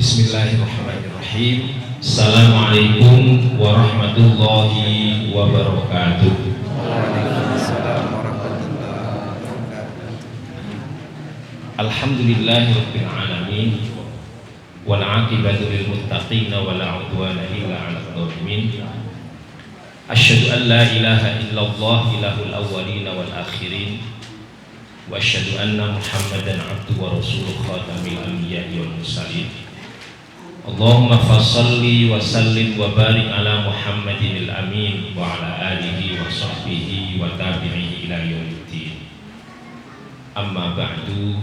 Bismillahirrahmanirrahim. Assalamualaikum warahmatullahi wabarakatuh. Waalaikumsalam warahmatullahi wabarakatuh. Alhamdulillahirabbil alamin wal 'aqibatu lil muttaqin wa la 'udwana illa 'alal zalimin. Asyhadu an la ilaha illallah ilahul awwalin wal akhirin wa asyhadu anna Muhammadan 'abduhu wa rasuluhu khatamil anbiya'i wal mursalin. Allahumma fassalli wa sallim wa barik ala Muhammadinil amin wa ala alihi wa sahbihi wa tabi'ihi ila yaumiddin. Amma ba'du.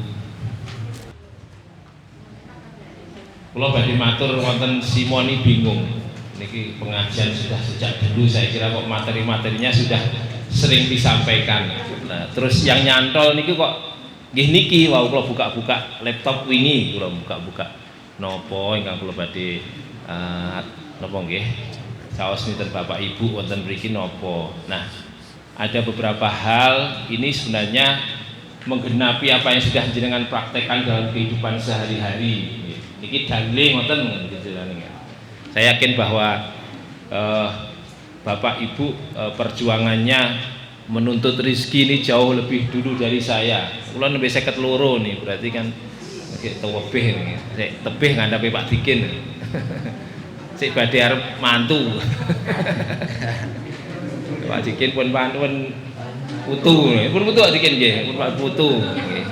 Kula badhe matur wonten Simoni bingung. Niki pengajian sudah sejak dulu, saya kira kok materi-materinya sudah sering disampaikan. Nah, terus yang nyantol niki kok nggih niki wau kula buka-buka laptop wingi, kula buka-buka nopo ingkang kula badhe nopo nggih saos ninten Bapak Ibu wonten mriki nopo. Nah, ada beberapa hal ini sebenarnya menggenapi apa yang sudah jenengan praktekkan dalam kehidupan sehari-hari. Niki dalile ngoten jenengan. Saya yakin bahwa Bapak Ibu perjuangannya menuntut rezeki ini jauh lebih dulu dari saya. Kula nembe 52 nih, berarti kan tebih nih, tebih ngandhapi Pak Dikin. Sik badhe arep mantu. Pak Dikin pun pantun putu, pun putu Pak Dikin nggih, pun Pak putu nggih.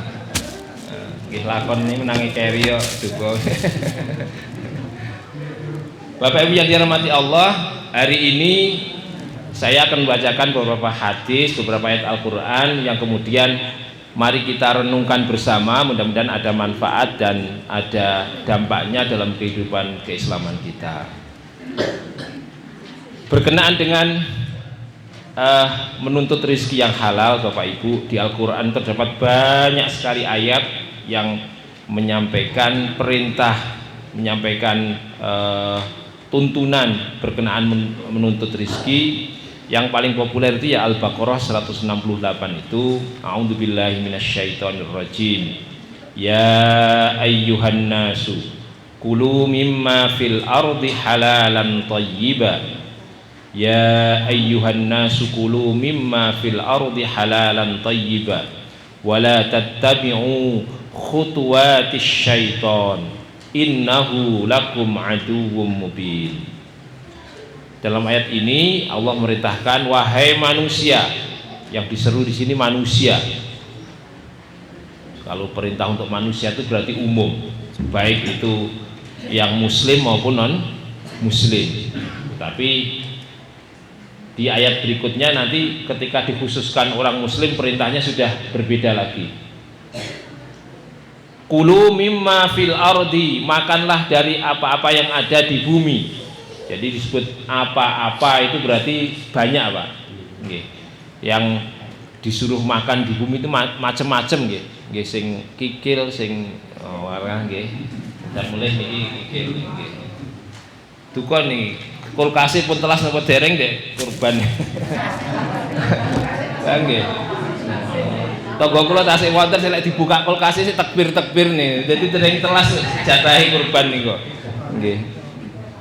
Nggih lakon ini menangi keri yo duka. Bapak Ibu yang dirahmati Allah, hari ini saya akan membacakan beberapa hadis, beberapa ayat Al-Qur'an yang kemudian mari kita renungkan bersama, mudah-mudahan ada manfaat dan ada dampaknya dalam kehidupan keislaman kita. Berkenaan dengan menuntut rezeki yang halal, Bapak Ibu, di Al-Quran terdapat banyak sekali ayat yang menyampaikan perintah, menyampaikan tuntunan berkenaan menuntut rezeki. Yang paling populer itu ya Al-Baqarah 168 itu, a'udzubillahi minasyaitonirrajim. Ya ayyuhan nasu kulu mimma fil ardi halalan thayyiba. Ya ayyuhan nasu kulu mimma fil ardi halalan thayyiba wa la tattabi'u khutuwatis syaiton innahu lakum aduwwum mubin. Dalam ayat ini Allah merintahkan, wahai manusia, yang diseru di sini manusia. Kalau perintah untuk manusia itu berarti umum, baik itu yang muslim maupun non muslim. Tapi di ayat berikutnya nanti ketika dikhususkan orang muslim perintahnya sudah berbeda lagi. Kulu mimma fil ardi, makanlah dari apa-apa yang ada di bumi. Jadi disebut apa-apa itu berarti banyak, Pak. Nggih. Yang disuruh makan di bumi itu macam-macam nggih. Nggih sing kikil, sing warna nggih. Dan mulai niki kikil nggih. Duka nih, kulkase pun telas napa dereng Dek kurban. Lah nggih. Tonggo kula tasih wonten selek dibuka kulkase sik tekbir-tekbir nih. Dadi dereng telas jatahe kurban niku. Nggih.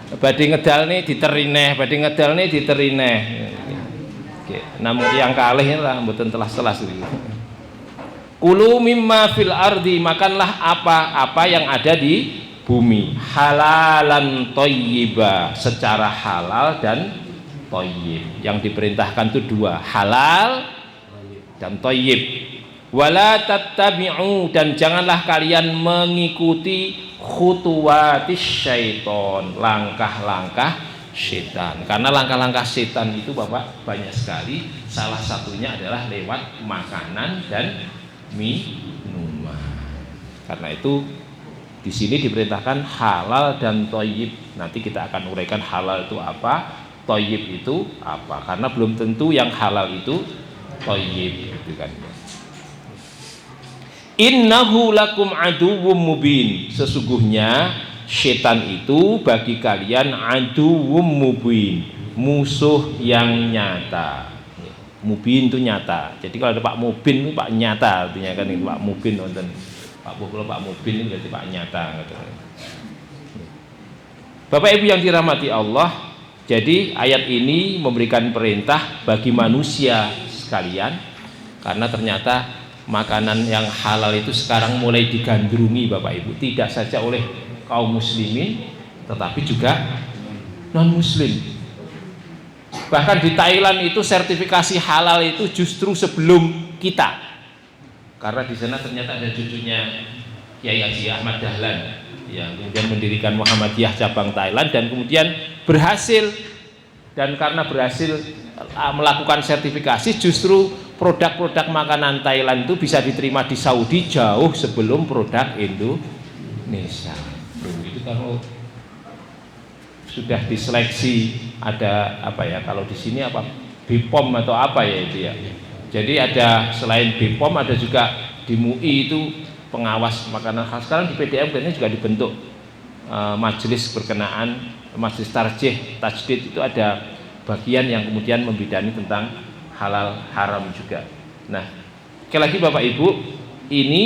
Badhe ngedal nih diterineh, badhe ngedal nih diterineh. Namun yang kalih lah mboten telas-telas iki. Kulu mimma fil ardi, makanlah apa-apa yang ada di bumi. Halalan thayyiba, secara halal dan thayyib. Yang diperintahkan itu dua, halal dan thayyib. Wala tattabi'u, dan janganlah kalian mengikuti khutuwatis syaiton, langkah-langkah setan. Karena langkah-langkah setan itu Bapak banyak sekali. Salah satunya adalah lewat makanan dan minuman. Karena itu di sini diperintahkan halal dan thayyib. Nanti kita akan uraikan halal itu apa, thayyib itu apa. Karena belum tentu yang halal itu thayyib, gitu kan. Innahu lakum aduwwum mubin, sesungguhnya setan itu bagi kalian aduwwum mubin, musuh yang nyata. Mubin itu nyata. Jadi kalau ada Pak Mubin itu Pak nyata, artinya kan itu Pak Mubin nonton. Pak Mubin itu berarti Pak nyata gitu. Bapak Ibu yang dirahmati Allah, jadi ayat ini memberikan perintah bagi manusia sekalian, karena ternyata makanan yang halal itu sekarang mulai digandrungi Bapak Ibu, tidak saja oleh kaum muslimin tetapi juga non muslim. Bahkan di Thailand itu sertifikasi halal itu justru sebelum kita, karena di sana ternyata ada cucunya Kiai Haji Ahmad Dahlan yang kemudian mendirikan Muhammadiyah cabang Thailand dan kemudian berhasil, dan karena berhasil melakukan sertifikasi justru produk-produk makanan Thailand itu bisa diterima di Saudi jauh sebelum produk Indonesia. Itu kalau sudah diseleksi ada apa ya, kalau di sini apa BPOM atau apa ya itu ya. Jadi ada selain BPOM ada juga di MUI itu pengawas makanan khas. Sekarang di PDM kayaknya juga dibentuk majelis berkenaan, majelis tajdid itu ada bagian yang kemudian membidani tentang halal haram juga. Nah, sekali lagi Bapak Ibu, ini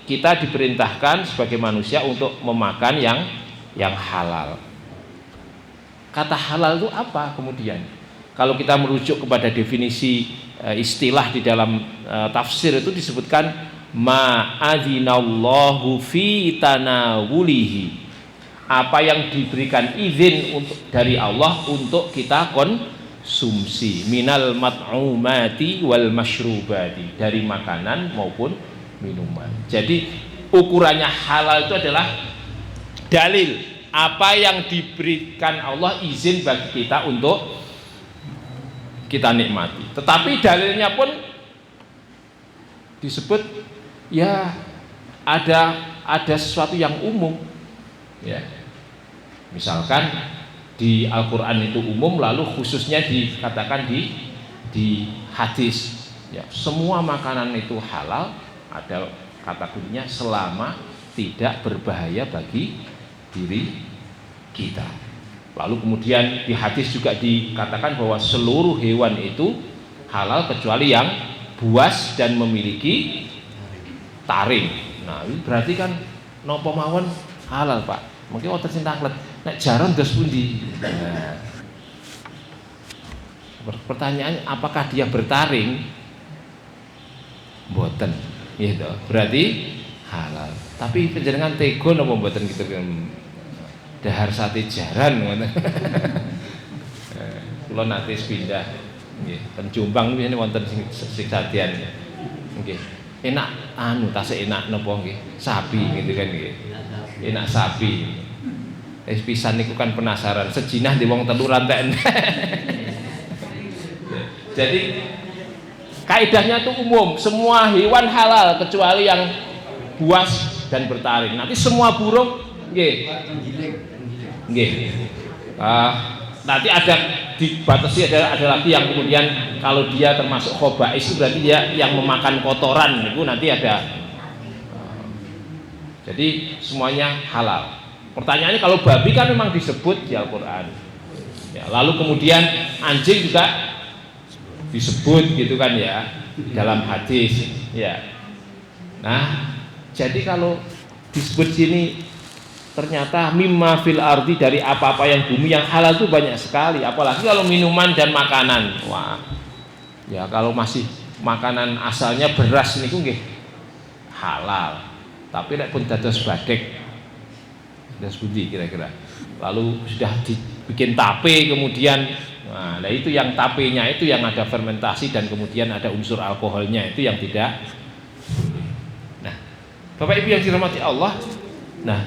kita diperintahkan sebagai manusia untuk memakan yang halal. Kata halal itu apa kemudian? Kalau kita merujuk kepada definisi istilah di dalam tafsir itu disebutkan ma'adzinallahu fi tanawulihi, apa yang diberikan izin dari Allah untuk kita konsumsi, minal mat'umati wal masyrubati, dari makanan maupun minuman. Jadi ukurannya halal itu adalah dalil apa yang diberikan Allah izin bagi kita untuk kita nikmati. Tetapi dalilnya pun disebut ya ada sesuatu yang umum ya. Misalkan di Al-Qur'an itu umum, lalu khususnya dikatakan di hadis ya, semua makanan itu halal, ada kategorinya selama tidak berbahaya bagi diri kita. Lalu kemudian di hadis juga dikatakan bahwa seluruh hewan itu halal kecuali yang buas dan memiliki taring. Nah, ini berarti kan nopo mawon halal, Pak. Mungkin wonten sing taklet, nek jaran dos pundi? Nah, pertanyaannya apakah dia bertaring? Mboten. Gitu. Berarti halal. Tapi panjenengan tego napa mboten gitu kan? Dahar sate jaran ngoten. Kula nate pindah nggih, ten Jombang niku wonten sing sadean. Nggih. Enak tasih enak napa nggih? Sapi gitu kan nggih. Enak sapi. Pisan niku kan penasaran, sejinah di wong telu ranten. Jadi kaidahnya itu umum, semua hewan halal kecuali yang buas dan bertaring. Nanti semua burung nggih. Nggih. Nanti ada dibatasi, ada lagi yang kemudian kalau dia termasuk khobais itu berarti dia yang memakan kotoran itu nanti ada. Jadi semuanya halal. Pertanyaannya kalau babi kan memang disebut di Al-Qur'an. Ya, lalu kemudian anjing juga disebut gitu kan ya dalam hadis ya. Nah, jadi kalau disebut sini ternyata mimma fil ardi, dari apa-apa yang bumi yang halal itu banyak sekali, apalagi kalau minuman dan makanan. Wah. Ya kalau masih makanan asalnya beras niku nggih halal. Tapi nek pun dados badhek dados pundi kira-kira. Lalu sudah dibikin tape kemudian nah itu yang tapenya itu yang ada fermentasi dan kemudian ada unsur alkoholnya, itu yang tidak. Nah, Bapak Ibu yang dirahmati Allah, nah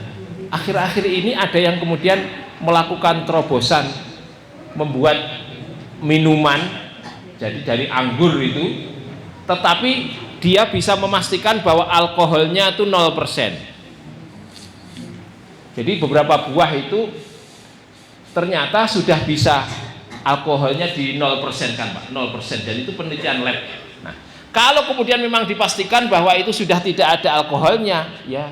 akhir-akhir ini ada yang kemudian melakukan terobosan membuat minuman jadi dari anggur itu, tetapi dia bisa memastikan bahwa alkoholnya itu 0%. Jadi beberapa buah itu ternyata sudah bisa alkoholnya di 0% kan Pak, 0%, dan itu penelitian lab. Nah, kalau kemudian memang dipastikan bahwa itu sudah tidak ada alkoholnya, ya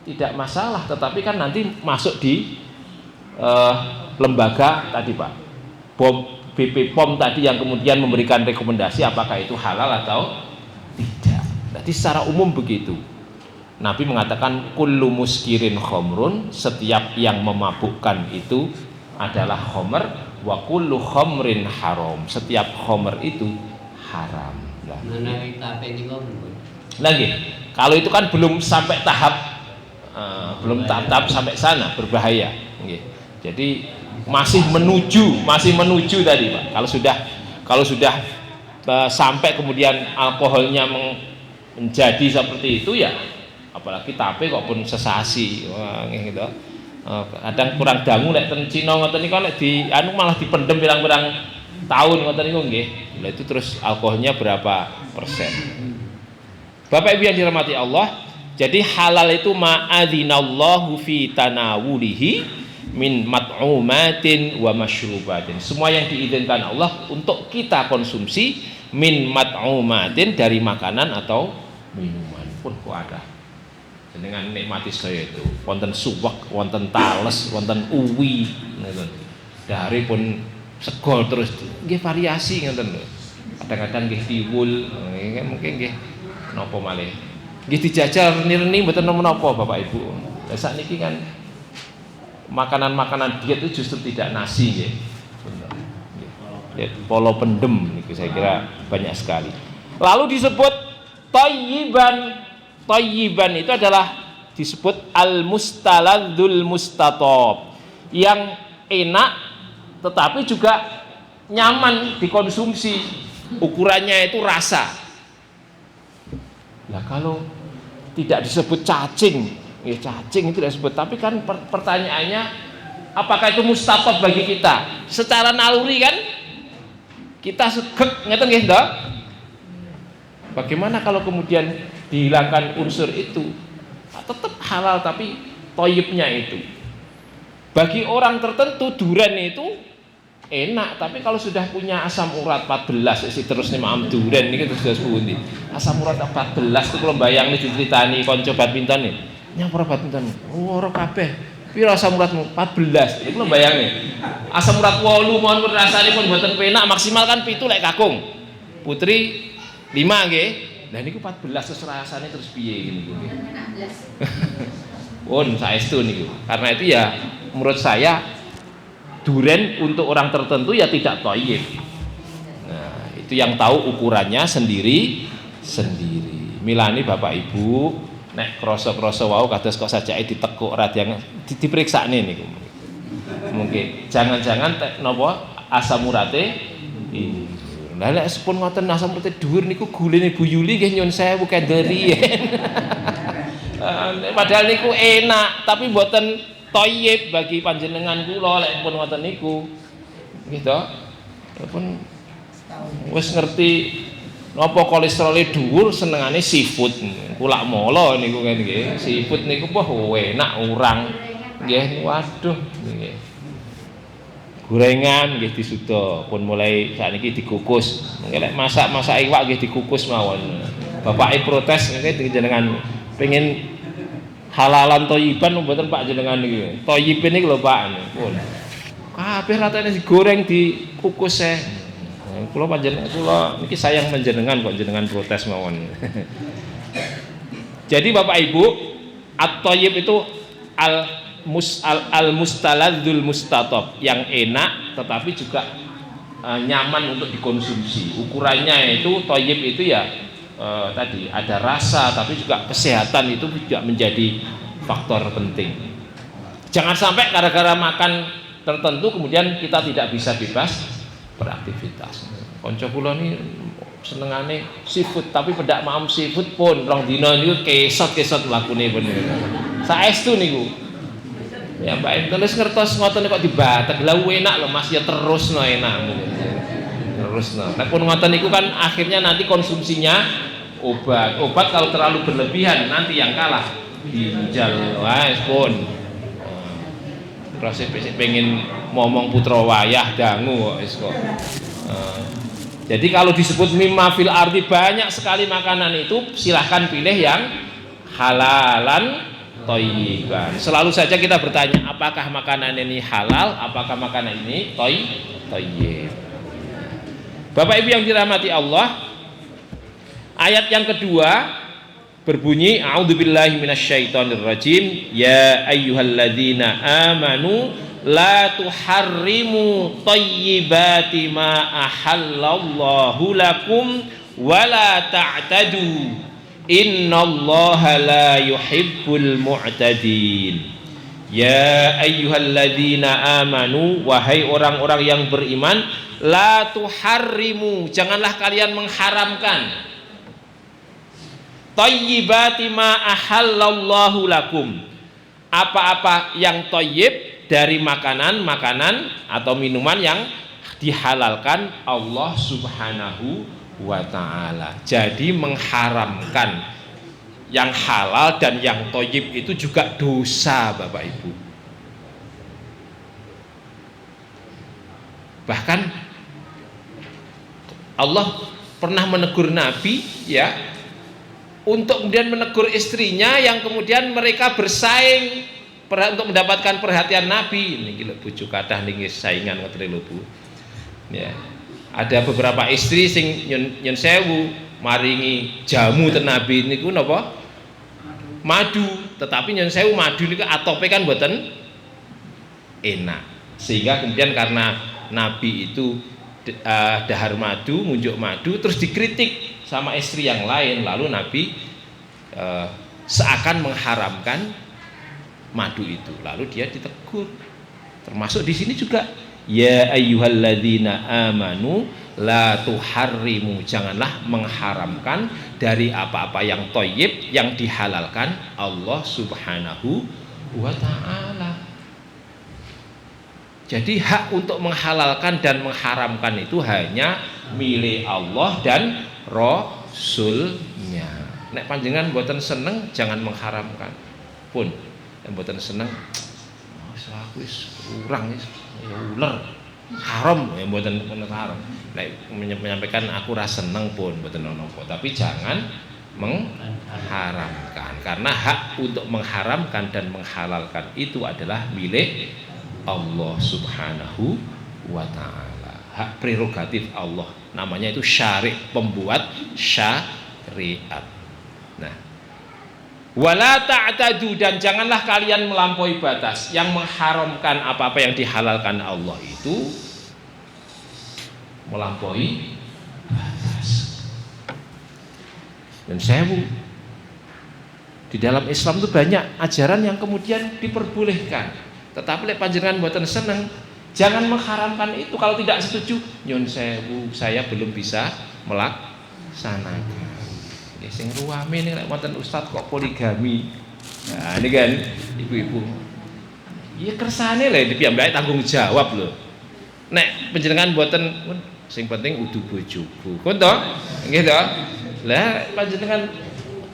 tidak masalah, tetapi kan nanti masuk di lembaga tadi Pak, BPOM tadi yang kemudian memberikan rekomendasi apakah itu halal atau tidak. Jadi secara umum begitu. Nabi mengatakan kullu muskirin khamrun, setiap yang memabukkan itu adalah khamr, wa kullu khamrin haram, setiap khamr itu haram. Lagi, kalau itu kan belum sampai tahap sampai sana berbahaya. Jadi masih menuju tadi Pak. Kalau sudah sampai kemudian alkoholnya menjadi seperti itu ya, apalagi tape kok pun sesasi, gitu. Kadang kurang dangu lek ten Cina ngoten niku lek di anu malah dipendem pirang-pirang tahun ngoten niku nggih. Lha itu terus alkoholnya berapa persen. Bapak Ibu yang dirahmati Allah, jadi halal itu ma'adzinallahu fi tanawulihi min mat'umatin wa masyrubatin. Semua yang diizinkan Allah untuk kita konsumsi min mat'umatin, dari makanan atau minuman pun kok ada. Dengan nikmati saya itu wonten suwek, wonten tales, wonten uwi ngoten. Dari pun segol terus nggih variasi ngoten lho. Kadang-kadang nggih tiwul, mungkin nggih napa malih. Nggih dijajal nirni mboten menapa Bapak Ibu. Lah sakniki kan makanan-makanan diet itu justru tidak nasi nggih. Polo pendem niku saya kira banyak sekali. Lalu disebut thayyiban. Thayyiban itu adalah disebut al-mustaladzul mustatab, yang enak tetapi juga nyaman dikonsumsi. Ukurannya itu rasa. Nah kalau tidak disebut cacing, ya cacing itu tidak disebut. Tapi kan pertanyaannya, apakah itu mustatab bagi kita? Secara naluri kan kita segek ngeten nggih ndak? Bagaimana kalau kemudian dihilangkan unsur itu? Tetap halal tapi toyibnya itu. Bagi orang tertentu duren itu enak, tapi kalau sudah punya asam urat 14 isi terus nih maam duren ini terus sudah pundi. Asam urat 14 itu kalau bayang nih diceritani konco badminton nih. Nyapora badminton. Oh, ora kabeh. Piro asam uratmu 14. Iku lho bayangne. Asam urat 8 mohon rasane pun mboten penak, maksimal kan 7 lek kakung. Putri 5 nggih. Lah niku 14 terus rasane terus piye niku nggih. Pun saestu niku. Karena itu ya menurut saya duren untuk orang tertentu ya tidak thayyib. Nah, itu yang tahu ukurannya sendiri. Milani Bapak Ibu nek kroso-kroso wau kados kok sajake ditekuk ora diperiksane niku. Mungkin jangan-jangan napa asam urate ini. Lah lek sepun ngoten asam urate dhuwur niku gulene Bu Yuli nggih nyun sewu kenderi. Padahal niku enak tapi mboten thayyib bagi panjenengan kula lek pun ngoten niku. Nggih to? Pun wis ngerti napa kolesterole dhuwur senengane seafood. Kulak molo niku kan nggih. Seafood niku enak urang. Nggih, waduh nggih. Gorengan nggih disuda, pun mulai sakniki dikukus. Nggih lek masak iwak nggih dikukus mawon. Bapake protes nggih jenengan pengen halalan thayyiban mboten Pak jenengan niki. Thayyib niki lho Pak. Pun. Kabeh ratane digoreng dikukus kula panjenengan kula niki sayang panjenengan kok jenengan protes mawon. Jadi Bapak Ibu, at-thayyib itu al-mustaladzul mustatab, yang enak tetapi juga nyaman untuk dikonsumsi. Ukurannya itu thayyib itu ya tadi ada rasa tapi juga kesehatan itu juga menjadi faktor penting. Jangan sampai gara-gara makan tertentu kemudian kita tidak bisa bebas beraktivitas. Konco kula ni senengane seafood tapi pedak maam seafood pun rong dina niku kesot lakune pun. Saestu niku. Ya Mbak terus ngertos ngoten kok dibatek. Lah enak lho Mas ya terusno enak. Terusno. Nek pun ngoten niku kan akhirnya nanti konsumsinya obat. Obat kalau terlalu berlebihan nanti yang kalah ginjal. Wes pun. Terus pengen ngomong putra wayah dangu wis kok. Jadi kalau disebut mimma fil ardi banyak sekali makanan itu silahkan pilih yang halalan thayyiban. Selalu saja kita bertanya apakah makanan ini halal, apakah makanan ini thayyib. Bapak Ibu yang dirahmati Allah, ayat yang kedua berbunyi a'udzubillahi minasyaitonirrajim ya ayyuhalladzina amanu la tuharrimu thayyibati ma ahallallahu lakum wala ta'tadu innallaha la yuhibbul mu'tadin. Ya ayyuhalladzina amanu, wahai orang-orang yang beriman, la tuharrimu, janganlah kalian mengharamkan thayyibati ma ahallallahu lakum, apa-apa yang thayyib dari makanan-makanan atau minuman yang dihalalkan Allah Subhanahu wa ta'ala. Jadi mengharamkan yang halal dan yang thayyib itu juga dosa, Bapak Ibu. Bahkan Allah pernah menegur Nabi ya, untuk kemudian menegur istrinya yang kemudian mereka bersaing untuk mendapatkan perhatian Nabi. Ini gila bojo kathah niki saingan ngoten lho Bu. Ya. Ada beberapa istri sing nyun sewu maringi jamu ten Nabi niku napa? Madu. Tetapi nyun sewu madu niku atope kan mboten enak. Sehingga kemudian karena Nabi itu dahar madu, munjuk madu, terus dikritik sama istri yang lain, lalu Nabi seakan mengharamkan madu itu, lalu dia ditegur. Termasuk di sini juga ya ayyuhalladzina amanu la tuharrimu, janganlah mengharamkan dari apa-apa yang thayyib yang dihalalkan Allah Subhanahu wa ta'ala. Jadi hak untuk menghalalkan dan mengharamkan itu hanya milik Allah dan Rasulnya. Nek panjenengan mboten seneng jangan mengharamkan. Pun nek mboten seneng aku wis kurang wis ya uler haram ya mboten haram. Nek menyampaikan aku ra seneng pun mboten napa, tapi jangan mengharamkan, karena hak untuk mengharamkan dan menghalalkan itu adalah milik Allah Subhanahu wa ta'ala. Hak prerogatif Allah, namanya itu syari', pembuat syariat. Nah, wala ta'tadu, dan janganlah kalian melampaui batas. Yang mengharamkan apa-apa yang dihalalkan Allah itu melampaui batas. Dan di dalam Islam itu banyak ajaran yang kemudian diperbolehkan. Tetapi lek panjenengan mboten seneng, jangan mengharamkan itu. Kalau tidak setuju, nyun sewu, saya belum bisa melaksanakan. Nggih sing ruwame ning lek wonten ustaz kok poligami. Nah, ini kan ibu-ibu. Iya kersane lho dipiyambake tanggung jawab lho. Nek panjenengan mboten sing penting udu bojoku. Kon to? Nggih to? Lah panjenengan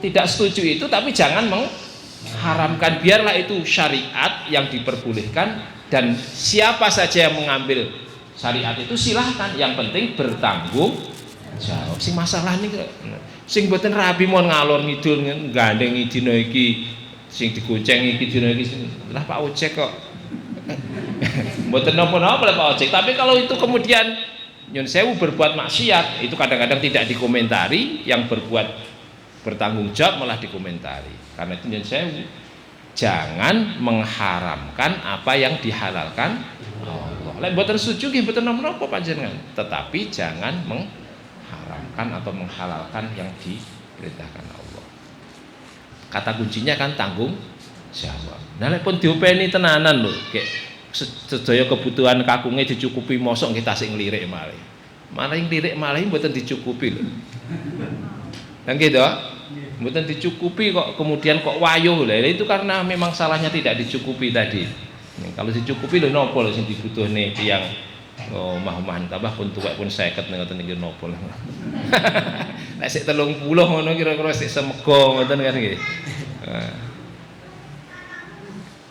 tidak setuju itu, tapi jangan mengharamkan. Biarlah itu syariat yang diperbolehkan, dan siapa saja yang mengambil syariat itu silahkan, yang penting bertanggung jawab. Sing masalah nih sing mboten rabi mon ngalor ngidul gandeng dina iki, sing digonceng iki dina iki lah Pak Ojek kok mboten napa-napa lah Pak Ojek. Tapi kalau itu kemudian nyun sewu berbuat maksiat, itu kadang-kadang tidak dikomentari, yang berbuat bertanggung jawab malah dikomentari. Karena itu nyun sewu, jangan mengharamkan apa yang dihalalkan Allah. Lek mboten setuju nggih mboten napa-napa panjenengan, tetapi jangan mengharamkan atau menghalalkan yang diperintahkan Allah. Kata kuncinya kan tanggung jawab. Nah lek pun diopeni tenanan lho, kayak sedaya kebutuhan kakunge dicukupi, mosok nggih tasik nglirik malih. Malah nglirik malih mboten dicukupi lho. Lah nggih to? Mboten dicukupi kok kemudian kok wayuh lho. Itu karena memang salahnya tidak dicukupi tadi. Kalau dicukupi lho napa lho sing dibutuhne tiyang omah-omahan tambah pun tuwek pun 50 ngoten niki napa lho. Nek sik 30 ngono kira-kira sik semego ngoten kan nggih.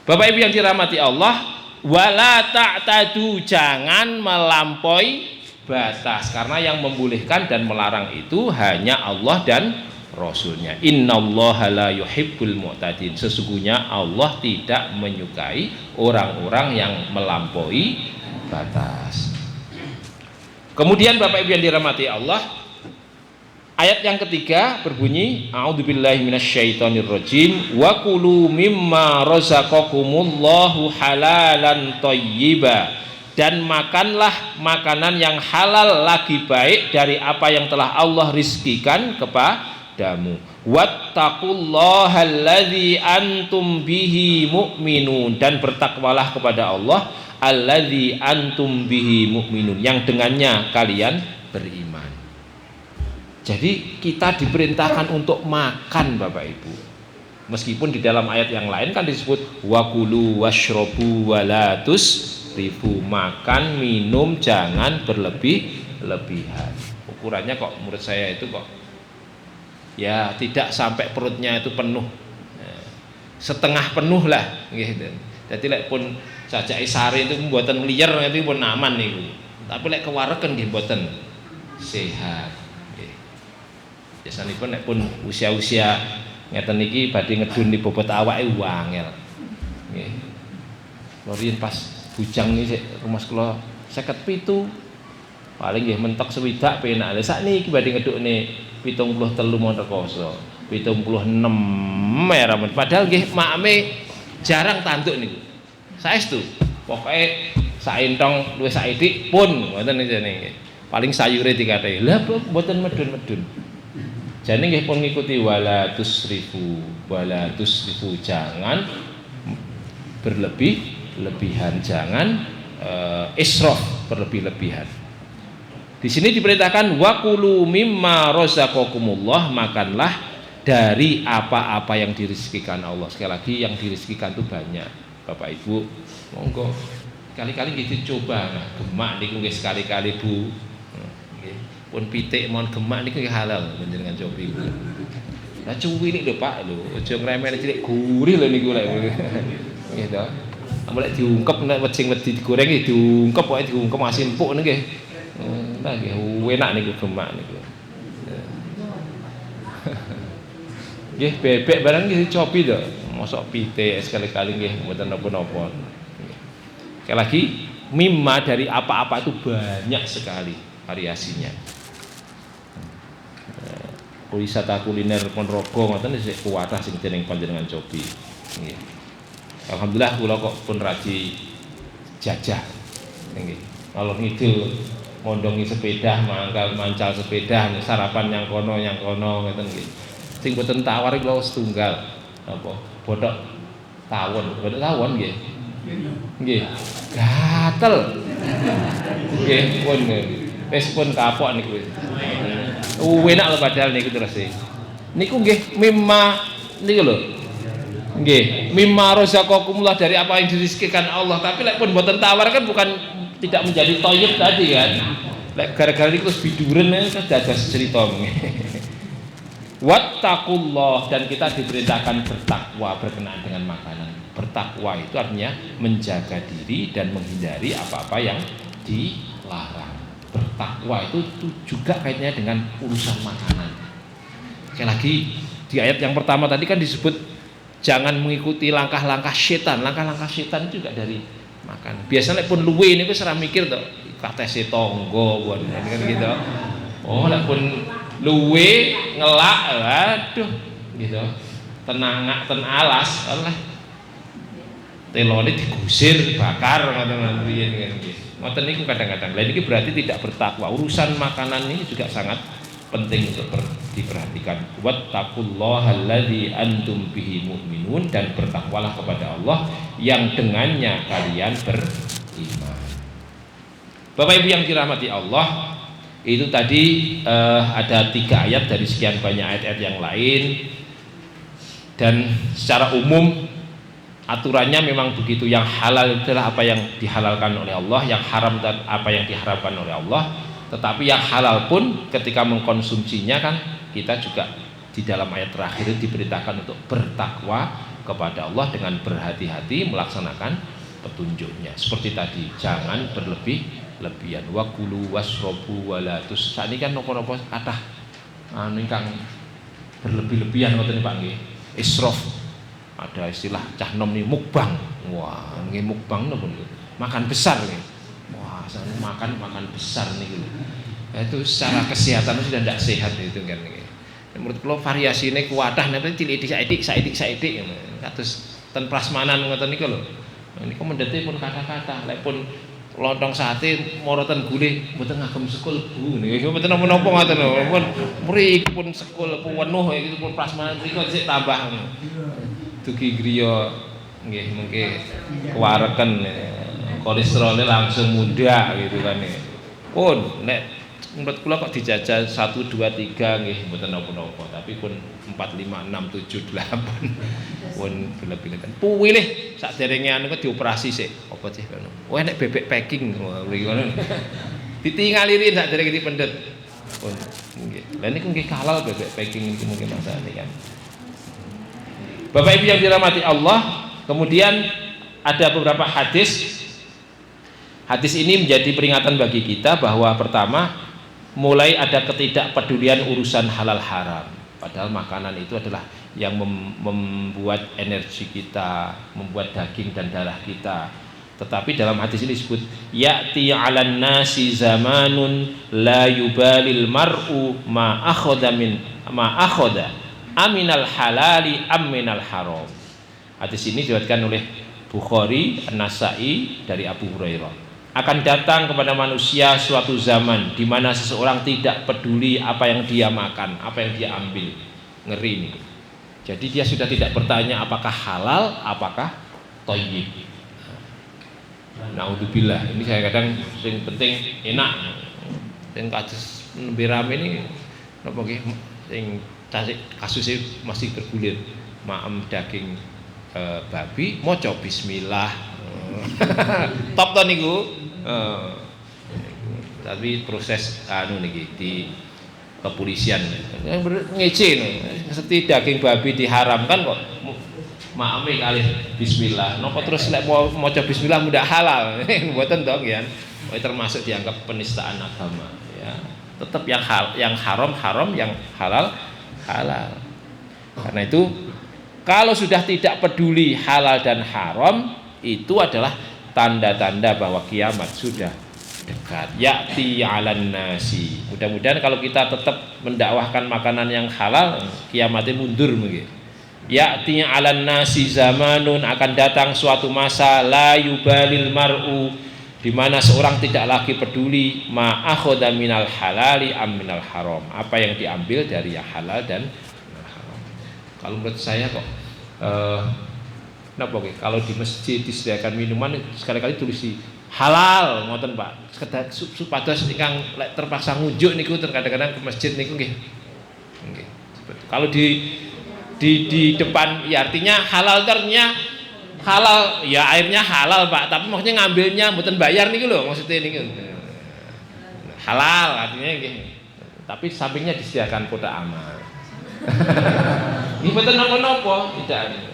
Bapak Ibu yang dirahmati Allah, wala ta'tadu, jangan melampaui batas, karena yang membolehkan dan melarang itu hanya Allah dan Rasulnya. Innallaha la yuhibbul mu'tadin, sesungguhnya Allah tidak menyukai orang-orang yang melampaui batas. Kemudian Bapak Ibu yang dirahmati Allah, Ayat yang ketiga berbunyi a'udzubillahi minasyaitonirrajim wa kulu mimma razaqakumullahu halalan thayyiba, dan makanlah makanan yang halal lagi baik dari apa yang telah Allah rizkikan kepadamu. Wattaqullaha alladzi antum bihi mu'minun, dan bertakwalah kepada Allah alladzi antum bihi mu'minun, yang dengannya kalian beriman. Jadi kita diperintahkan untuk makan Bapak Ibu. Meskipun di dalam ayat yang lain kan disebut wakulu washrobu walatus ribu, makan minum jangan berlebih-lebihan. Ukurannya kok menurut saya itu kok ya tidak sampai perutnya itu penuh, setengah penuh lah gitu. Jadi lek pun sajake sare itu mboten liyer itu pun aman niku. Tapi lek kewareken nggih mboten sehat. Biasanipun nek pun usia-usia ngeten niki badhe ngedun bobot awake wangel. Nggih. Lorian pas bujang niki rumah kula 57. Paling nggih mentok swidak penak. Lah sakniki badhe ngedukne 73 mon rekoso. 76 era men. Padahal nggih makme jarang tanduk niku. Saestu. Pokoke saentong luwih saithik pun ngoten niki. Paling sayure dikatae. Lah mboten medun-medun. Jadi nggih pun ngikuti wala tusrifu, jangan berlebih-lebihan, jangan israf, berlebih-lebihan. Di sini diperintahkan wakulu mimma razaqakumullah, makanlah dari apa-apa yang dirizkikan Allah. Sekali lagi yang dirizkikan itu banyak, Bapak Ibu. Monggo kali-kali gitu coba, gemak niku nggih sekali-kali Bu. Pun pitik mon gemak niku halal panjenengan cobi. Lah cuwi nik lho Pak lho, aja ngremehne cilik gurih lho niku lek. Nggih to. Ampun lek diungkep nek wejing-wedi digoreng nggih diungkep pokoke diungkep asin empuk nggih. Nah nggih enak niku gemak niku. Nggih bebek barang nggih cobi to. Mosok pitik sekali-kali nggih mboten napa-napa. Sekali lagi mimma dari apa-apa itu banyak sekali variasinya. Wisata kuliner Ponorogo ngoten isih kuwatah sing dening panjenengan cobi. Nggih. Alhamdulillah kula kok pun raji jajah. Nggih. Kalau ngidul mondongi sepeda, mancal sepeda, sarapan yang kono ngoten nggih. Sing boten tawar kula setunggal. Apa? Bothok tawon nggih. Nggih. Gatel. Nggih, pun wis pun kapok niku. Enak lho padahal niku terus e. Niku nggih mimma niku lho. Nggih, mimma razaqakumullah, dari apa yang dirizkikan Allah. Tapi lek pun mboten tawar kan bukan tidak menjadi thayyib tadi kan. Lek gara-gara niku wis biduren kan dados cerita. Wattaqullah, dan kita diperintahkan bertakwa berkenaan dengan makanan. Bertakwa itu artinya menjaga diri dan menghindari apa-apa yang dilarang. Bertakwa itu juga kaitannya dengan urusan makanan. Sekali lagi di ayat yang pertama tadi kan disebut jangan mengikuti langkah-langkah setan. Langkah-langkah setan juga dari makan. Biasanya pun luwe ini ora mikir to, katese tangga buat kan gitu. Oh, lek pun luwe ngelak, waduh gitu. Tenang ten alas, oleh telone digusir, bakar ngoten riyen kan nggih. Ngoten niku kadang-kadang. Lah niki berarti tidak bertakwa. Urusan makanan ini juga sangat penting untuk diperhatikan. Wattaqullaha alladzi antum bihi mu'minun, dan bertakwalah kepada Allah yang dengannya kalian beriman. Bapak Ibu yang dirahmati Allah, itu tadi ada 3 ayat dari sekian banyak ayat-ayat yang lain, dan secara umum aturannya memang begitu. Yang halal adalah apa yang dihalalkan oleh Allah, yang haram dan apa yang diharamkan oleh Allah. Tetapi yang halal pun ketika mengkonsumsinya kan kita juga di dalam ayat terakhir diperintahkan untuk bertakwa kepada Allah dengan berhati-hati melaksanakan petunjuknya. Seperti tadi, jangan berlebih-lebihan. Wa kulu wasrobu walatus. Saat ini kan nopo-nopo kathah ingkang berlebih-lebihan ngoten Pak nggih. Israf. Ada istilah cah nom nih mukbang. Wah, nggih mukbang napa niku? Makan besar nih. Wah, makan besar niku. Nah, itu secara kesehatan sudah tidak sehat itu kan. Menurut kula variasine kuwatah napa cilik saidik kados ten prasmanan ngoten niku lho. Niku mendete pun kata-kata, lek pun lontong sate moroten gulih mboten ngagem sekul Bu. Niku mboten napa-napa ngoten lho. Pun mriki pun sekul penuh iki pun prasmanan mriku sik tambah. Dugi griya nggih mengke kewareken kolesterolnya langsung muda gitu kan ya. Pun nek menurut kula kok dijajah 1 2 3 nggih mboten napa-napa, tapi pun 4 5 6 7 8 pun berlebih-lebihan. Puwilih sakderenge anu kok dioperasi sik. Apa sih kono? Wah nek bebek packing mriki ngono. Ditingali sakderenge dipendhet. Pun nggih. Lah niku nggih halal bebek packing iki mungkin masalahnya kan. Bapak Ibu yang dirahmati Allah, kemudian ada beberapa hadis. Hadis ini menjadi peringatan bagi kita bahwa pertama, mulai ada ketidakpedulian urusan halal haram. Padahal makanan itu adalah yang membuat energi kita, membuat daging dan darah kita. Tetapi dalam hadis ini disebut ya'ti 'alan nasi zamanun la yubalil mar'u ma akhadha aminal halali aminal haram. Hadis ini diriwayatkan oleh Bukhari, An-Nasa'i dari Abu Hurairah. Akan datang kepada manusia suatu zaman di mana seseorang tidak peduli apa yang dia makan, apa yang dia ambil. Ngeri ini. Jadi dia sudah tidak bertanya apakah halal, apakah thayyib. Naudzubillah. Ini saya kadang yang penting enak. Yang kasus lebih rame ini napa nggih sing kasusnya masih bergulir. Maem daging babi maca bismillah. Top to niku. Tapi proses anu niki di kepolisian ngece mesti daging babi diharamkan kok maame kali bismillah napa terus lek mau maca bismillah mudah halal mboten dong ya termasuk dianggap penistaan agama ya tetap yang haram yang halal karena itu kalau sudah tidak peduli halal dan haram itu adalah tanda-tanda bahwa kiamat sudah dekat. Ya'ti 'alan nasi. Mudah-mudahan kalau kita tetap mendakwahkan makanan yang halal, kiamatnya mundur mungkin. Ya'ti 'alan nasi zamanun, akan datang suatu masa la yubalil mar'u, di mana seorang tidak lagi peduli ma akhadha minal halali am minal haram. Apa yang diambil dari yang halal dan haram. Kalau menurut saya kok napa nggih kalau di masjid disediakan minuman sekali-kali tulis halal ngoten Pak. Sekedar supados ingkang lek terpaksa ngunjuk niku kadang-kadang ke masjid niku nggih. Nggih. Kalau di depan ya artinya halal ternyata halal ya airnya halal Pak, tapi maksudnya ngambilnya mboten bayar niku lho maksudnya niku. Halal artinya nggih. Tapi sampingnya disediakan kotak amal. Nggih mboten napa-napa, tidak.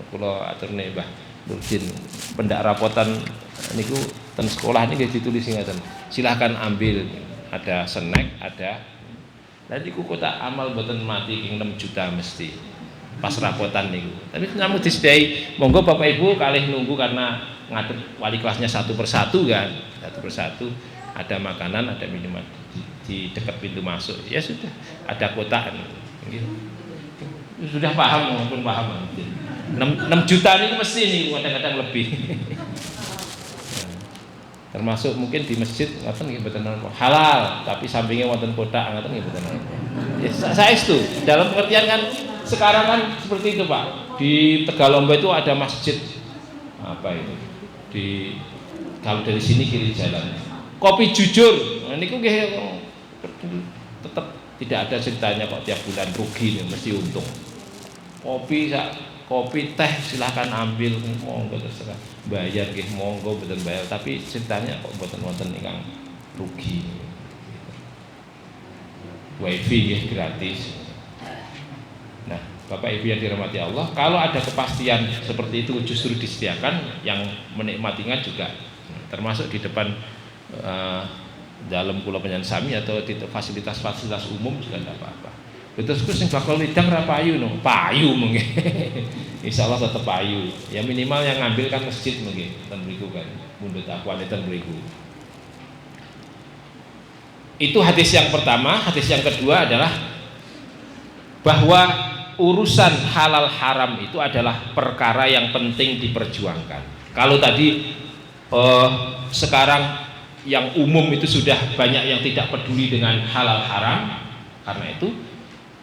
Kula aturne Mbah Nurdin pendak rapotan niku ten sekolah niki ditulis ngaten. Silahkan ambil, ada snack, ada. Lah niku kotak amal mboten mati king 6 juta mesti. Pas rapotan niku. Tapi namun disediai monggo Bapak Ibu kalih nunggu karena ngadep wali kelasnya satu persatu kan. Satu persatu ada makanan, ada minuman di dekat pintu masuk. Ya sudah, ada kotak nggih. Sudah paham maupun paham. 6 juta ini mesti nih kadang-kadang lebih. Termasuk mungkin di masjid ngoten nggih mboten halal, tapi sampingnya wonten kotak ngoten nggih mboten. Ya saya itu dalam pengertian kan sekarang kan seperti itu Pak. Di Tegalomba itu ada masjid apa itu? Kalau dari sini kiri jalan. Kopi jujur. Nah niku nggih tetap tidak ada ceritanya kok tiap bulan rugi mesti untung. Kopi teh silahkan ambil monggo terserah bayar nggih monggo mboten bayar tapi ceritanya kok mboten wonten ingkang rugi. Wifi nggih gratis. Nah, Bapak Ibu yang dirahmati Allah, kalau ada kepastian seperti itu justru disediakan yang menikmatinya juga termasuk di depan dalam Pulau Penyansami atau di fasilitas-fasilitas umum juga tidak apa-apa. Terus sing bakal widang ra payu no, payu mungkin. Insyaallah tetap payu. Ya minimal yang ngambil kan masjid mungkin ten mriku kan. Mundhut akuane ten mriku. Itu hadis yang pertama. Hadis yang kedua adalah bahwa urusan halal haram itu adalah perkara yang penting diperjuangkan. Kalau tadi sekarang yang umum itu sudah banyak yang tidak peduli dengan halal haram, karena itu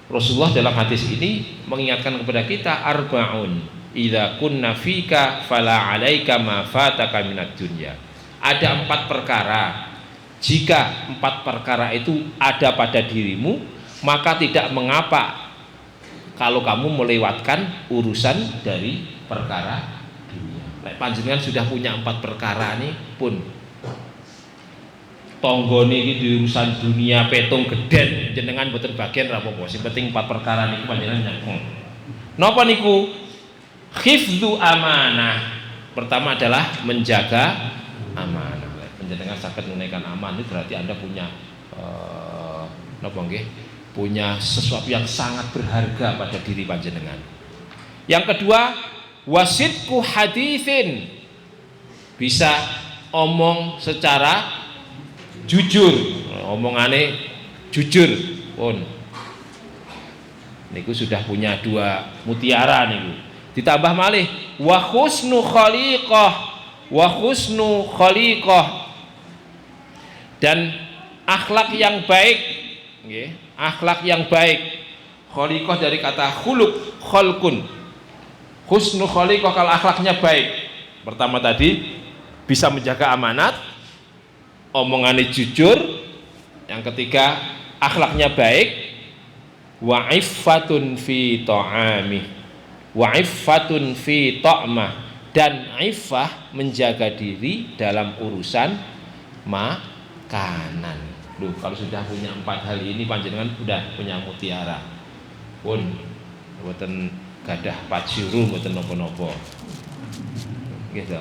Rasulullah dalam hadis ini mengingatkan kepada kita arba'un idza kunna fika fala 'alaika ma fataka minad dunya. Ada 4 perkara. Jika 4 perkara itu ada pada dirimu, maka tidak mengapa kalau kamu melewatkan urusan dari perkara dunia. Lek panjenengan sudah punya 4 perkara nih pun tonggo niki di urusan dunia petung geden jenengan boten bagian ra apa-apa. Sing penting 4 perkara niku panjenengan nyambung. Napa niku? Hifdzu amanah. Pertama adalah menjaga amanah. Panjenengan saged menunaikan amanah itu berarti Anda punya napa nggih? Punya sesuatu yang sangat berharga pada diri panjenengan. Yang kedua, wasidku haditsin. Bisa omong secara jujur, omongane jujur pun. Niku sudah punya 2 mutiara niku. Ditambah malih wa husnu khaliqah dan akhlak yang baik, nggih, akhlak yang baik. Khaliqah dari kata khuluq, khalqun. Husnu khaliqah kalau akhlaknya baik. Pertama tadi bisa menjaga amanat, omongannya jujur. Yang ketiga akhlaknya baik. Wa iffatun fi ta'ami, wa iffatun fi ta'mah, dan iffah menjaga diri dalam urusan makanan. Loh, kalau sudah punya 4 hal ini panjenengan sudah punya mutiara. Pun mboten gadah pasyuru mboten napa-napa. Gitu.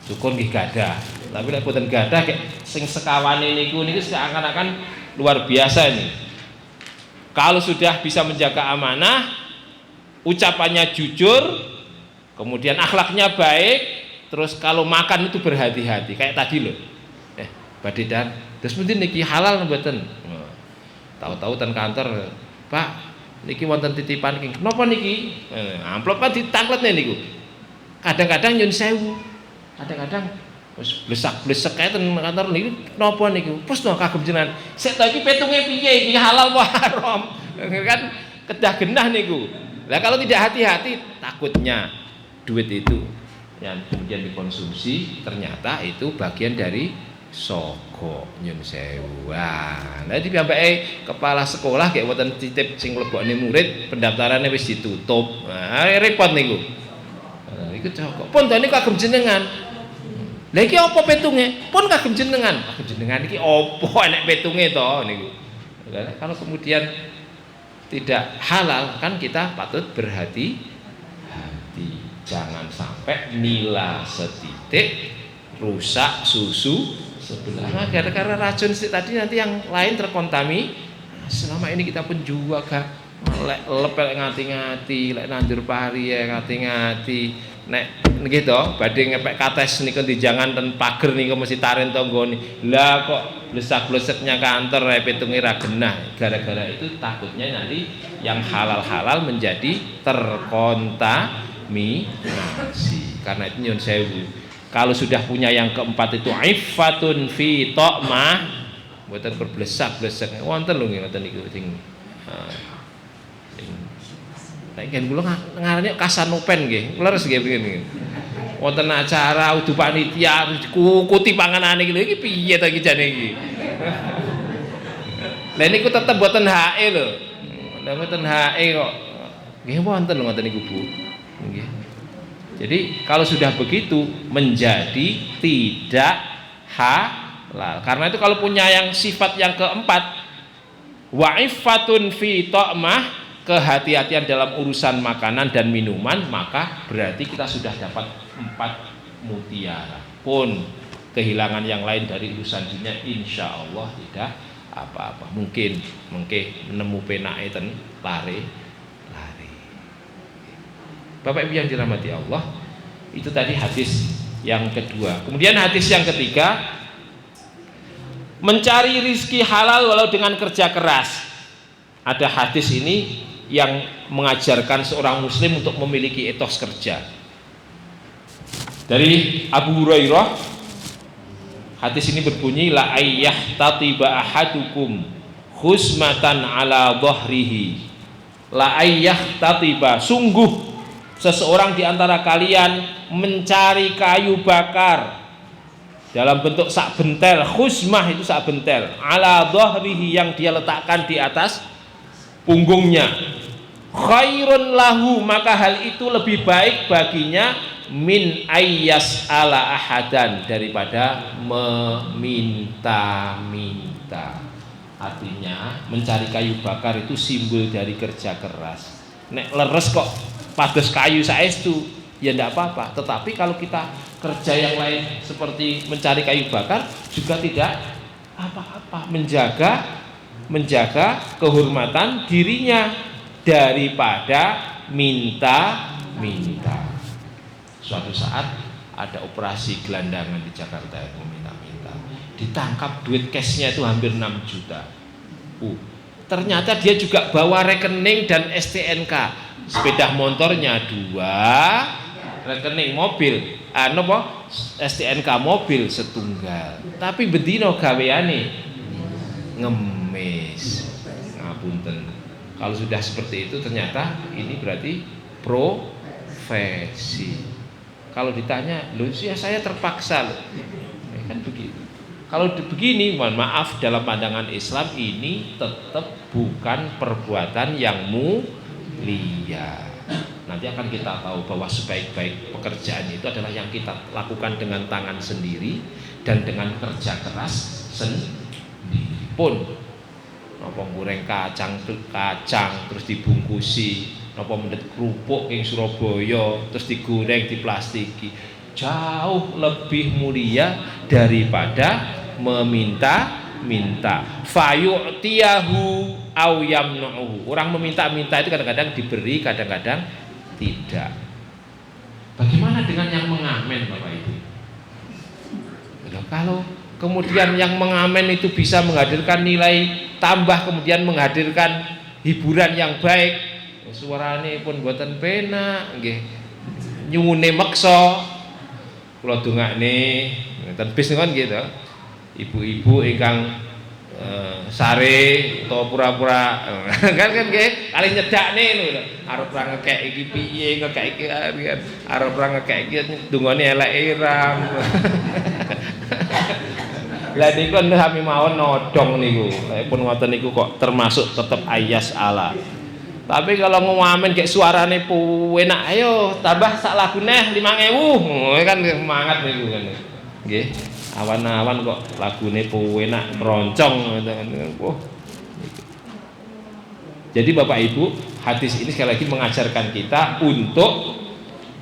Syukur nggih gadah. Tapi lek mboten gadah kayak sing sekawane niku seakan-akan luar biasa ini. Kalau sudah bisa menjaga amanah, ucapannya jujur, kemudian akhlaknya baik, terus kalau makan itu berhati-hati kayak tadi loh. Badhe dan terus mungkin niki halal mboten. Tahu-tahu ten kantor, Pak, niki wonten titipan iki. Napa niki? Amplop kan ditangkletne niku. Kadang-kadang nyun sewu. Kadang-kadang wis blesak-blesek kae ten kantor niku napa niku? Pus no kagem jenengan. Sik ta iki petunge piye iki halal apa haram? Kan kedah genah niku. Lah kalau tidak hati-hati takutnya duit itu yang kemudian dikonsumsi ternyata itu bagian dari sogok nyun sewu. Nah di piyambake kepala sekolah kayak wonten titip sing mlebokne murid pendaftarannya wis ditutup. Nah, repot niku. Iku sogok. Pun niku kagem jenengan. Lah iki apa petunge? Pun kagem jenengan. Kagem jenengan iki apa enek petunge to niku. Kalau kemudian tidak halal kan kita patut berhati-hati. Jangan sampai nila setitik rusak susu sebelah. Nah, gara-gara racun tadi nanti yang lain terkontaminasi. Selama ini kita pun juga lek lepel ngati-ngati, lek nandur pari ya ngati-ngati. Nek nggih to, badhe ngepek kates niku dijangan ten pager niku mesti taren tanggane. Lah kok blesak-bleseknya kantor petunge ra genah. Gara-gara itu takutnya nanti yang halal-halal menjadi terkontaminasi. Karena itu nyun sewu. Kalau sudah punya yang keempat itu iffatun fi ta'mah, mboten berblesak-blesek. Wonten lho nggih ngoten niku sing nek kan kula ngarane kasanopen nggih. Leres nggih mriki. Wonten acara udu panitia kukuti panganane iki lho iki piye to iki jane iki. Lah niku tetep mboten HE lho. Lah mboten HE kok. Nggih wonten lho ngoten niku Bu. Nggih. Jadi kalau sudah begitu menjadi tidak halal. Karena itu kalau punya yang sifat yang keempat wa iffatun fi ta'mah, kehati-hatian dalam urusan makanan dan minuman, maka berarti kita sudah dapat 4 mutiara. Pun kehilangan yang lain dari urusan dunia insya Allah tidak apa-apa. Mungkin nemu penake ten lare. Bapak Ibu yang dirahmati Allah, itu tadi hadis yang kedua. Kemudian hadis yang ketiga, mencari rizki halal walau dengan kerja keras. Ada hadis ini yang mengajarkan seorang muslim untuk memiliki etos kerja. Dari Abu Hurairah, hadis ini berbunyi, la ayyahtatiba ahadukum khusmatan ala dhahrihi. La ayyahtatiba, sungguh seseorang di antara kalian mencari kayu bakar dalam bentuk sak bentel. Khusmah itu sak bentel, ala dhahrihi, yang dia letakkan di atas punggungnya. Khairun lahu, maka hal itu lebih baik baginya, min ayyas ala ahadan, daripada meminta-minta. Artinya mencari kayu bakar itu simbol dari kerja keras. Nek leres kok pados kayu saestu ya ndak apa-apa, tetapi kalau kita kerja yang lain seperti mencari kayu bakar juga tidak apa-apa, menjaga kehormatan dirinya daripada minta-minta. Suatu saat ada operasi gelandangan di Jakarta yang meminta-minta, ditangkap duit cashnya itu hampir 6 juta. Ternyata dia juga bawa rekening dan STNK, sepeda motornya 2, rekening mobil STNK mobil setunggal, tapi bedino gaweane ngemis. Ngapunten, kalau sudah seperti itu ternyata ini berarti profesi. Kalau ditanya, loh ya saya terpaksa loh, kan begitu. Kalau begini, mohon maaf, dalam pandangan Islam ini tetap bukan perbuatan yang mulia. Nanti akan kita tahu bahwa sebaik-baik pekerjaan itu adalah yang kita lakukan dengan tangan sendiri dan dengan kerja keras sendiri pun. Napa goreng kacang terus dibungkusi, napa mendet kerupuk ing Surabaya terus digoreng diplastiki, jauh lebih mulia daripada meminta-minta. Fayu'tiyahu aw yamnu'uhu. Orang meminta-minta itu kadang-kadang diberi, kadang-kadang tidak. Bagaimana dengan yang mengamen, Bapak Ibu? Kalau kemudian yang mengamen itu bisa menghadirkan nilai tambah, kemudian menghadirkan hiburan yang baik, suarane pun boten penak nggih, nyuwune meksa, kula dongakne ngeten bis kan gitu. Ibu-ibu ingkang sare utawa pura-pura kan nggih kali nyedakne lho, arep ra ngekek iki piye, ngekek iki arep ra ngekek iki dungane elek iram. Lah niku kami mawon nodong niku. Pun ngoten niku kok termasuk tetep ayas ala. Tapi kalau ngamen kayak suarane enak, ayo tambah sak lagu neh 5.000. Kan semangat niku kan. Nggih. Awan-awan kok lagune enak meroncong ngoten. Jadi Bapak Ibu, hadis ini sekali lagi mengajarkan kita untuk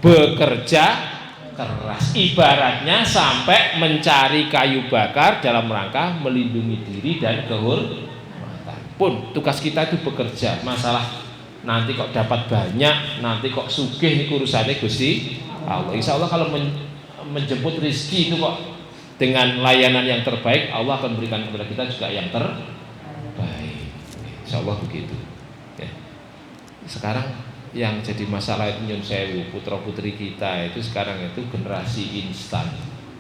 bekerja keras, ibaratnya sampai mencari kayu bakar dalam rangka melindungi diri dan kehormatan. Pun tugas kita itu bekerja. Masalah nanti kok dapat banyak, nanti kok sugih ini urusannya Gusti Allah. Insya Allah kalau menjemput rezeki itu kok dengan layanan yang terbaik, Allah akan berikan kepada kita juga yang terbaik. Insya Allah begitu ya. Sekarang yang jadi masalah itu nyun sewu, putra putri kita itu sekarang itu generasi instan,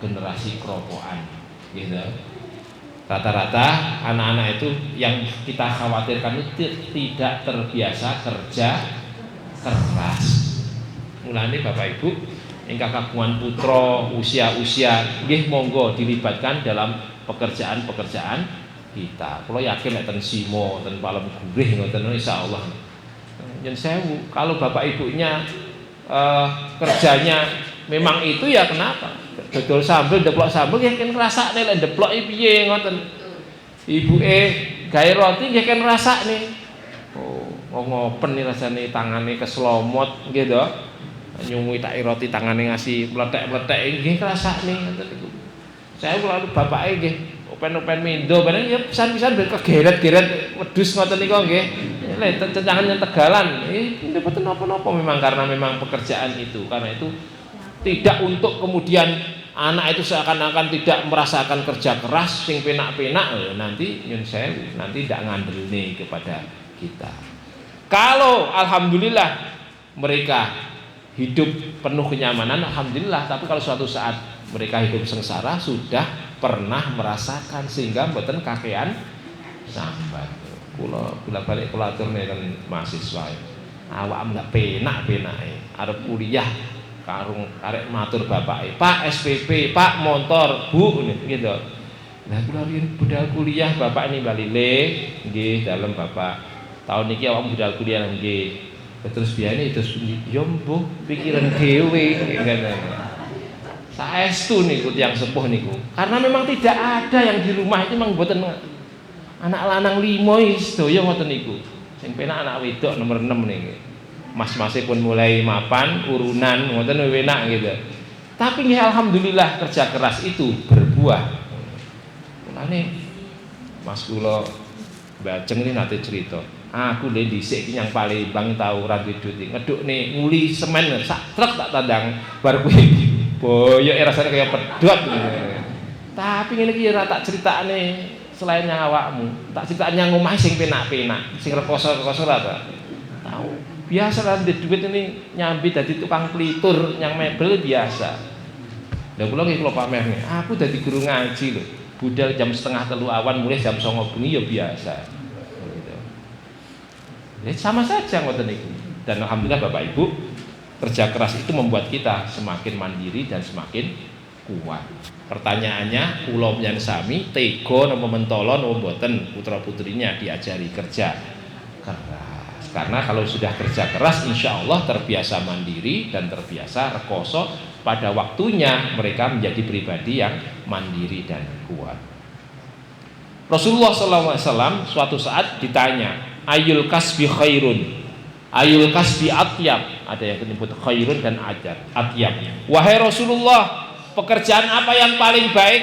generasi keropokan gitu. Rata-rata anak-anak itu yang kita khawatirkan itu tidak terbiasa kerja keras. Mulane Bapak Ibu ingkang kagungan putra usia-usia nggih monggo dilibatkan dalam pekerjaan-pekerjaan kita. Kula yakin nek ten simo, ten palem gurih ngoten insyaallah. Yen sewu, kalau bapak ibunya kerjanya memang itu ya kenapa? Dodol sambel, ndeplok sambel nggih ken ngrasakne lek ndeplok piye ngoten. Ibuke gawe roti nggih ken ngrasakne. Oh, ngopen nih rasane tangane keslomot nggih to. Nyungui tak roti tangane ngasih meletek-meletek nggih ngrasakne ngoten niku. Saya lalu bapake nggih open-open mindo bareng ya pisan-pisan kegeret-geret wedhus ngoten niku nggih. Lek cencangan yang Tegalan mboten napa-napa memang karena memang pekerjaan itu. Karena itu tidak untuk kemudian anak itu seakan-akan tidak merasakan kerja keras sing penak-penak, nanti nyun sewu, nanti tidak ngandelne kepada kita. Kalau alhamdulillah mereka hidup penuh kenyamanan, alhamdulillah. Tapi kalau suatu saat mereka hidup sengsara, sudah pernah merasakan sehingga mboten kakean sambat. Kula bolak-balik kula aturne kan mahasiswa. Awak nggak penak-penake arep kuliah karung arek matur bapake, Pak SPP, Pak motor, Bu gitu. Nah kula riyen budal kuliah bapak ini balile nggih dalem bapak. Tahun niki awak budal kuliah nggih. Terus biayane terus yo mbuh pikiran dhewe ngono. Saestu niku tiyang sepuh niku. Karena memang tidak ada yang di rumah itu memang mboten anak lanang 5 sedaya ngoten niku. Sing penak anak wedok nomor 6 niki. Mas-mase pun mulai mapan, urunan, ngoten enak gitu. Tapi nggih alhamdulillah kerja keras itu berbuah. Mulane Mas kula Bajeng ini nate cerita. Aku le dhisik ki nyang Palembang tau ora duwe duit. Ngedukne nguli semen sak truk tak tandang bar kuwi boyok rasane kaya pedhot. Tapi ngene iki ora tak critakne selain yang awakmu. Tak critakne yang omah sing penak-penak, sing rekoso-rekoso ora ta. Tahu. Biasa lah duit ini nyambi dadi tukang pelitur yang mebel biasa. Lah kula nggih kula pamerne, aku dadi guru ngaji lho. Budal jam 2:30 awan mulai jam 09.00 bengi ya biasa. Gitu. Ya sama saja ngoten niku. Dan alhamdulillah Bapak Ibu, kerja keras itu membuat kita semakin mandiri dan semakin kuat. Pertanyaannya, kula yang sami tega napa mentolo napa mboten putra-putrinya diajari kerja keras. Karena kalau sudah kerja keras insya Allah terbiasa mandiri dan terbiasa rekoso, pada waktunya mereka menjadi pribadi yang mandiri dan kuat. Rasulullah SAW suatu saat ditanya, ayul kasbi khairun, ayul kasbi atyab, ada yang menyebut khairun dan atyab. Wahai Rasulullah, pekerjaan apa yang paling baik?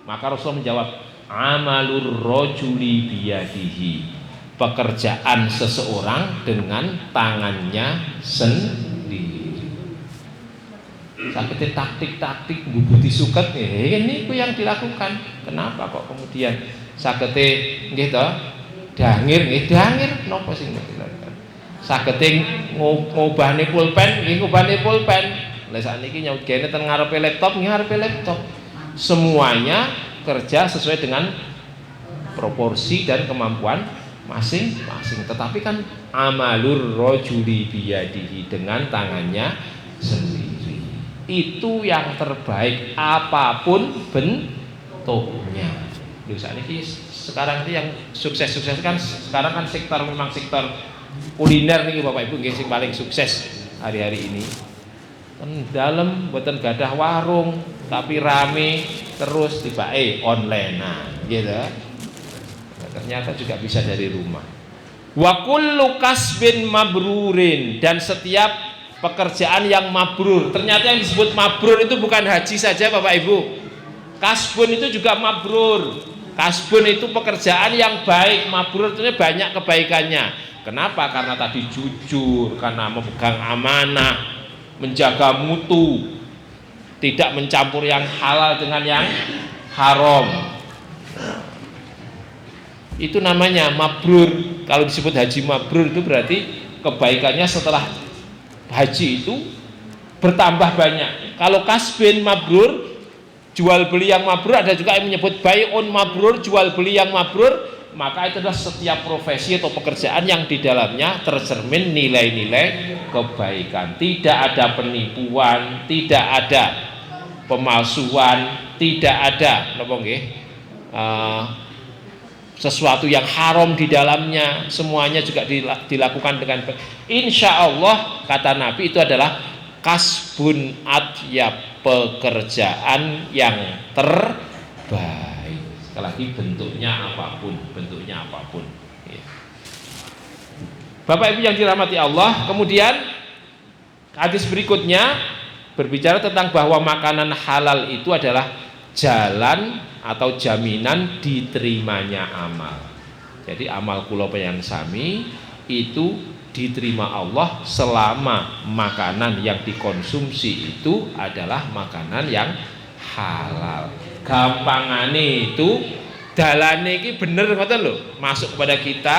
Maka Rasulullah menjawab, amalur rojuli biyadihi, pekerjaan seseorang dengan tangannya sendiri. Sakit taktik bubuti suket ini yang dilakukan. Kenapa kok kemudian sakit nggih to dangir napa sing dilakukan? Sakit ngobahne pulpen nggih ngobahne pulpen. Lah sakniki nyaut gene ten ngarepe laptop nggih ngarepe laptop. Semuanya kerja sesuai dengan proporsi dan kemampuan masing-masing. Tetapi kan amalur rojuli biyadihi, dengan tangannya sendiri, itu yang terbaik apapun bentuknya. Lho sakniki sekarang ini yang sukses-sukses kan sekarang kan memang sektor kuliner nih Bapak Ibu nggih sing paling sukses hari-hari ini. Dalam mboten gadah warung tapi rame terus tibake online gitu. Ternyata juga bisa dari rumah. Wa kullu kasbin mabrurin, dan setiap pekerjaan yang mabrur. Ternyata yang disebut mabrur itu bukan haji saja Bapak Ibu. Kasbun itu juga mabrur. Kasbun itu pekerjaan yang baik, mabrur itu banyak kebaikannya. Kenapa? Karena tadi jujur, karena memegang amanah, menjaga mutu, tidak mencampur yang halal dengan yang haram. Itu namanya mabrur. Kalau disebut haji mabrur itu berarti kebaikannya setelah haji itu bertambah banyak. Kalau kasbin mabrur, jual beli yang mabrur, ada juga yang menyebut bai'un mabrur, jual beli yang mabrur, maka itu adalah setiap profesi atau pekerjaan yang di dalamnya tercermin nilai-nilai kebaikan. Tidak ada penipuan, tidak ada pemalsuan, tidak ada napa nggih? Sesuatu yang haram di dalamnya, semuanya juga dilakukan dengan baik. Insya Allah kata Nabi itu adalah kasbun atyab, pekerjaan yang terbaik. Sekali lagi bentuknya apapun. Bapak Ibu yang dirahmati Allah, kemudian hadis berikutnya berbicara tentang bahwa makanan halal itu adalah jalan atau jaminan diterimanya amal. Jadi amal kula panjenengan sami itu diterima Allah selama makanan yang dikonsumsi itu adalah makanan yang halal. Gampangane itu dalane iki bener ngoten lho, masuk kepada kita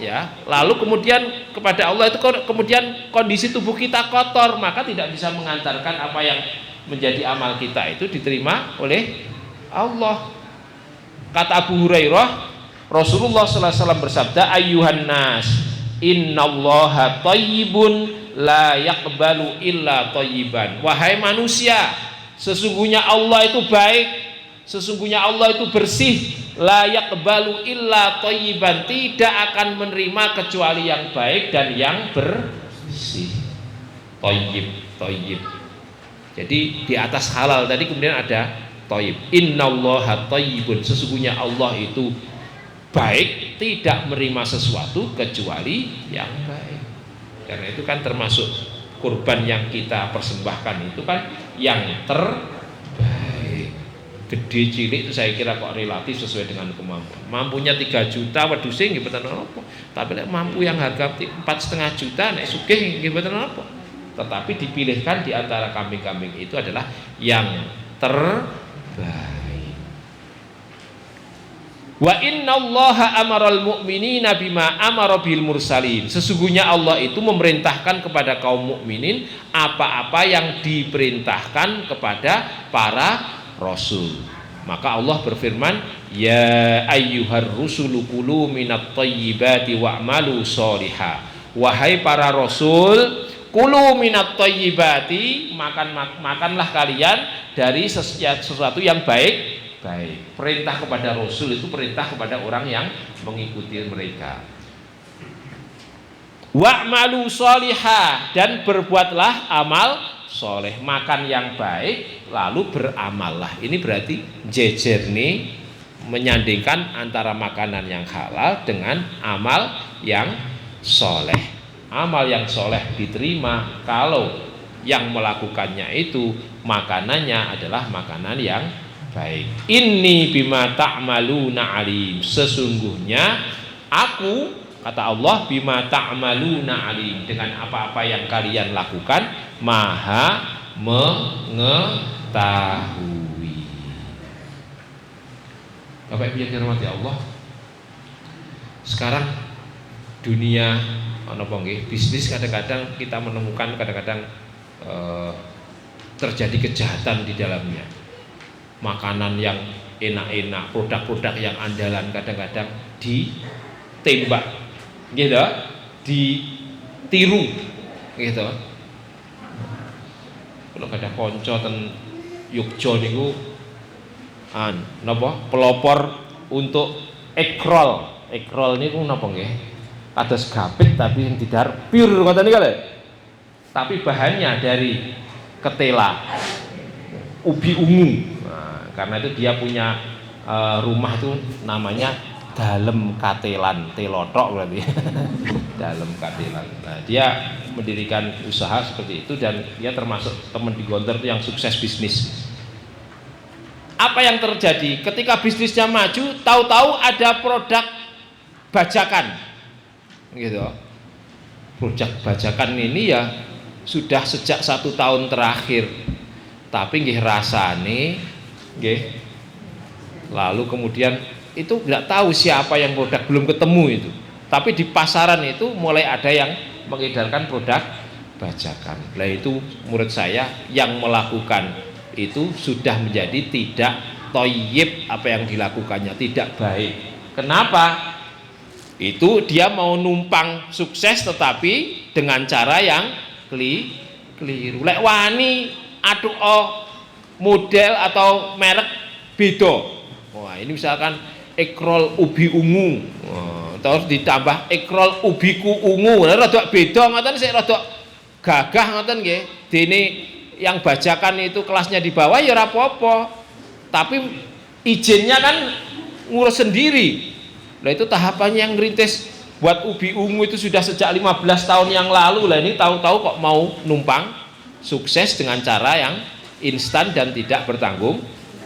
ya. Lalu kemudian kepada Allah itu kemudian kondisi tubuh kita kotor, maka tidak bisa mengantarkan apa yang menjadi amal kita itu diterima oleh Allah. Kata Abu Hurairah, Rasulullah sallallahu alaihi wasallam bersabda, "Ayyuhan nas, innallaha thayyibun la yaqbalu illa thayyiban." Wahai manusia, sesungguhnya Allah itu baik, sesungguhnya Allah itu bersih, la yaqbalu illa thayyiban, tidak akan menerima kecuali yang baik dan yang bersih. Thayyib. Jadi di atas halal tadi kemudian ada thayyib. Innallaha thayyibun, sesungguhnya Allah itu baik, tidak menerima sesuatu kecuali yang baik. Karena itu kan termasuk kurban yang kita persembahkan itu kan yang terbaik. Gede cilik itu saya kira kok relatif sesuai dengan kemampuan. Mampunya 3 juta wedhuse nggih mboten apa. Tapi nek mampu yang harga 4,5 juta nek sugih nggih mboten apa. Tetapi dipilihkan di antara kambing-kambing itu adalah yang terbaik. Wa innallaha amaral mu'minina bima amara bil mursalin. Sesungguhnya Allah itu memerintahkan kepada kaum mukminin apa-apa yang diperintahkan kepada para rasul. Maka Allah berfirman, ya ayyuhar rusulu kulu minat thayyibati wa'malu sholiha. Wahai para rasul, kulu minat thayyibati, makanlah kalian dari sesuatu yang baik. Perintah kepada Rasul itu perintah kepada orang yang mengikuti mereka. Wa'malu sholihah, dan berbuatlah amal soleh. Makan yang baik lalu beramallah. Ini berarti jejer nih menyandingkan antara makanan yang halal dengan amal yang soleh. Amal yang soleh diterima kalau yang melakukannya itu makanannya adalah makanan yang baik. Inni bima ta'maluna alim. Sesungguhnya aku, kata Allah, bima ta'maluna alim, dengan apa-apa yang kalian lakukan maha mengetahui. Bapak Ibu yang dirahmati Allah, sekarang dunia bisnis kadang-kadang kita menemukan terjadi kejahatan di dalamnya. Makanan yang enak-enak, produk-produk yang andalan kadang-kadang ditembak, gitu, ditiru, gitu. Kalau ada konco ten Yogyo niku, pelopor untuk ekrol niku napa nggih? Kados gapit tapi yang didar pure ngoten niku lho. Tapi bahannya dari ketela, ubi ungu. Karena itu dia punya rumah itu namanya Dalem Katelan, telotok berarti. Dalem Katelan. Nah, dia mendirikan usaha seperti itu dan dia termasuk teman di Gontor itu yang sukses bisnis. Apa yang terjadi ketika bisnisnya maju? Tahu-tahu ada produk bajakan, gitu. Produk bajakan ini ya sudah sejak 1 tahun terakhir, tapi nggih rasane nggih. Lalu kemudian itu nggak tahu siapa yang produk, belum ketemu itu. Tapi di pasaran itu mulai ada yang mengedarkan produk bajakan. Nah itu menurut saya yang melakukan itu sudah menjadi tidak thayyib, apa yang dilakukannya tidak baik. Kenapa? Itu dia mau numpang sukses tetapi dengan cara yang keliru. Lek wani aduh model atau merek beda. Wah, ini misalkan ekrol ubi ungu. Terus ditambah ekrol ubiku ungu. Nah, rada beda ngoten sik rada gagah ngoten nggih. Dene yang bajakan itu kelasnya di bawah ya ora apa-apa. Tapi izinnya kan ngurus sendiri. Nah, itu tahapannya yang ngerintis buat ubi ungu itu sudah sejak 15 tahun yang lalu. Lah ini tahu-tahu kok mau numpang sukses dengan cara yang instan dan tidak bertanggung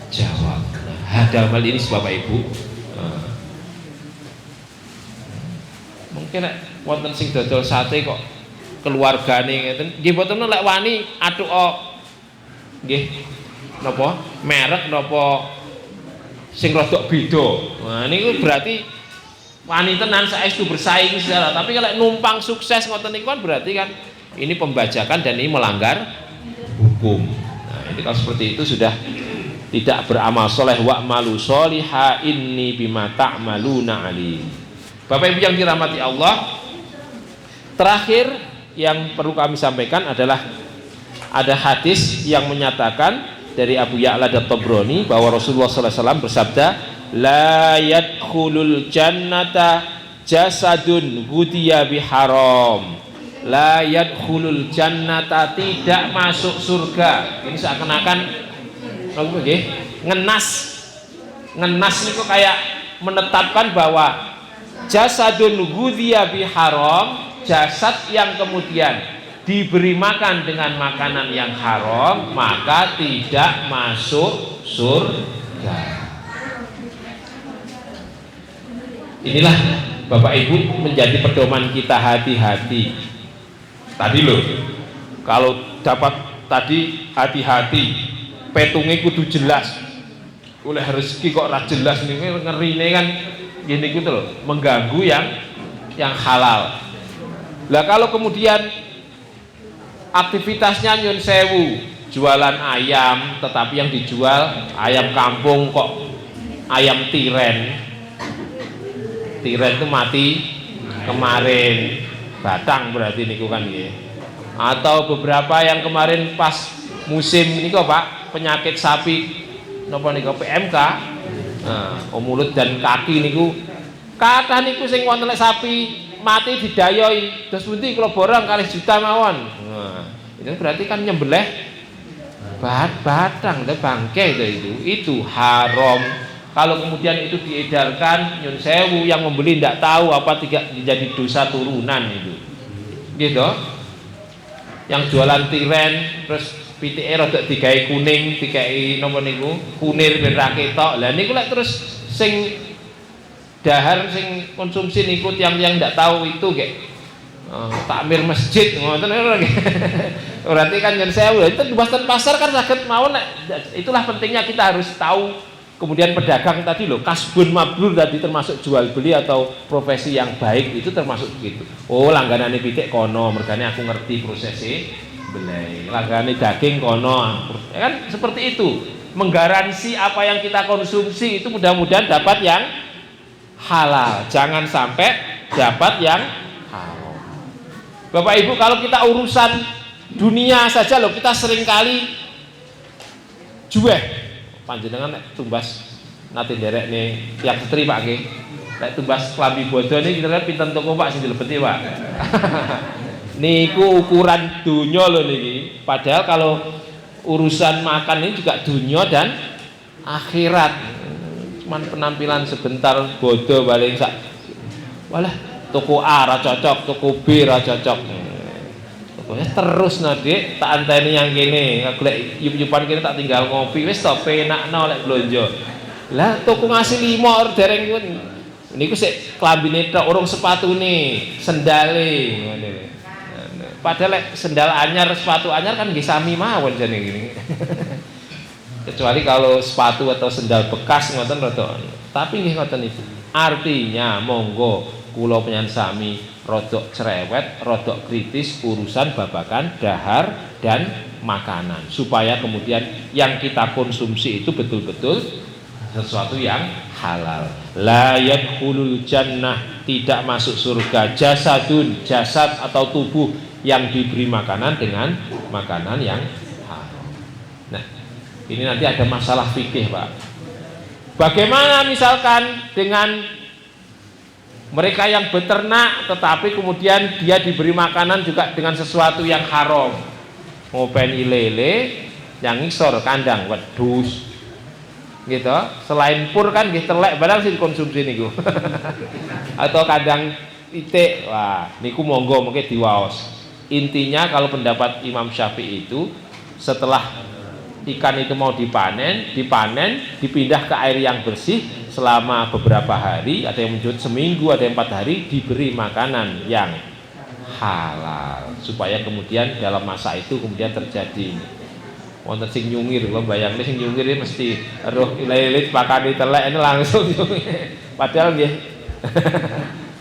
jawab. Nah, dalam hal ini Bapak Ibu, mungkin wonten sing dodol sate kok keluargane ngeten nggih mboten lek wani athuk nggih napa merek napa sing rodok beda. Nah niku berarti wani tenan saestu bersaing segala. Tapi kalau numpang sukses ngoten niku kan berarti kan ini pembajakan dan ini melanggar hukum. Nah, ini kalau seperti itu sudah tidak beramal soleh. Wa'malu sholiha inni bima ta'maluna alim. Bapak Ibu yang dirahmati Allah, terakhir yang perlu kami sampaikan adalah ada hadis yang menyatakan dari Abu Ya'la at-Tabrani bahwa Rasulullah SAW bersabda, la yadkhulul jannata jasadun ghudiya biharam. La yadkhulul jannata, tidak masuk surga. Ini seakan-akan ngenas niku kayak menetapkan bahwa jasadun ghudiya biharam, jasad yang kemudian diberi makan dengan makanan yang haram maka tidak masuk surga. Inilah Bapak Ibu menjadi pedoman kita, hati-hati. Tadi loh, kalau dapat tadi hati-hati, petungnya kudu jelas. Oleh rezeki kok ora jelas nih, ngerine kan gini gitu loh, mengganggu yang halal. Lah kalau kemudian aktivitasnya nyun sewu, jualan ayam, tetapi yang dijual ayam kampung kok ayam tiren. Tiren itu mati kemarin, batang berarti niku kan ya. Atau beberapa yang kemarin pas musim niku Pak, penyakit sapi napa niku PMK. Nah, mulut dan kaki niku kathah niku sing wonten sapi mati didayoi terus pundi kula borong kalih juta mawon. Nah, itu berarti kan nyembelih batang dan bangkai itu haram. Kalau kemudian itu diedarkan nyun sewu, yang membeli tidak tahu apa tidak jadi dosa turunan itu. Gitu. Yang jualan tiren terus pitike rada digawe kuning, dikai napa niku? Kunir ben ra ketok. Lah niku lek terus sing dahar sing konsumsi niku tiang-tiang ndak tahu itu kayak takmir masjid ngoten berarti kan yen sewu itu di pasar kan saged mawon. Itulah pentingnya kita harus tahu. Kemudian pedagang tadi loh, kasbun mabrur tadi termasuk jual beli atau profesi yang baik itu termasuk begitu. Oh langganane pitik kono, mergane aku ngerti prosesnya belai. Langgane daging kono, kan seperti itu. Menggaransi apa yang kita konsumsi itu mudah-mudahan dapat yang halal, jangan sampai dapat yang haram. Bapak Ibu, kalau kita urusan dunia saja loh, kita seringkali jueh. Panjenengan nek tumbas nate nderek nih tiap setri Pak nggih. Nek tumbas klambi bodo niki kira-kira pinten toko Pak sing dilebeti Pak. Niku ukuran dunya lho niki. Padahal kalau urusan makan ini juga dunya dan akhirat. Cuman penampilan sebentar bodo paling sak. Walah, toko A ra cocok, toko B ra cocok. Pokoknya terus Dik, tak anteni yang kene, golek yup-yupan kene tak tinggal ngopi wis to penakno lek blonjo. Lah toko ngasih 5 dereng niku sik klambine tok urung sepatune, sendale ngene. Padahal lek sendal anyar, sepatu anyar kan nggih sami mawon jane ngene. Kecuali kalau sepatu atau sendal bekas ngoten rada. Tapi nggih ngoten itu. Artinya monggo kula penyan sami rodok cerewet, rodok kritis urusan babakan dahar dan makanan supaya kemudian yang kita konsumsi itu betul-betul sesuatu yang halal. La yadkhulul jannah, tidak masuk surga jasadun, jasad atau tubuh yang diberi makanan dengan makanan yang haram. Nah, ini nanti ada masalah fikih Pak. Bagaimana misalkan dengan mereka yang beternak tetapi kemudian dia diberi makanan juga dengan sesuatu yang haram. Ngopeni lele yang ngisor kandang wedhus. Gitu. Selain pur kan nggih telek barang sing dikonsumsi niku. Atau kandang itik. Wah, niku monggo mungkin diwaos. Intinya kalau pendapat Imam Syafi'i itu setelah ikan itu mau dipanen, dipindah ke air yang bersih selama beberapa hari, ada yang menjadi seminggu, ada yang 4 hari, diberi makanan yang halal supaya kemudian dalam masa itu kemudian terjadi wonten sing nyungir, lho bayangne sing nyungir iki mesti roh lele pakane telek ini langsung padahal nggih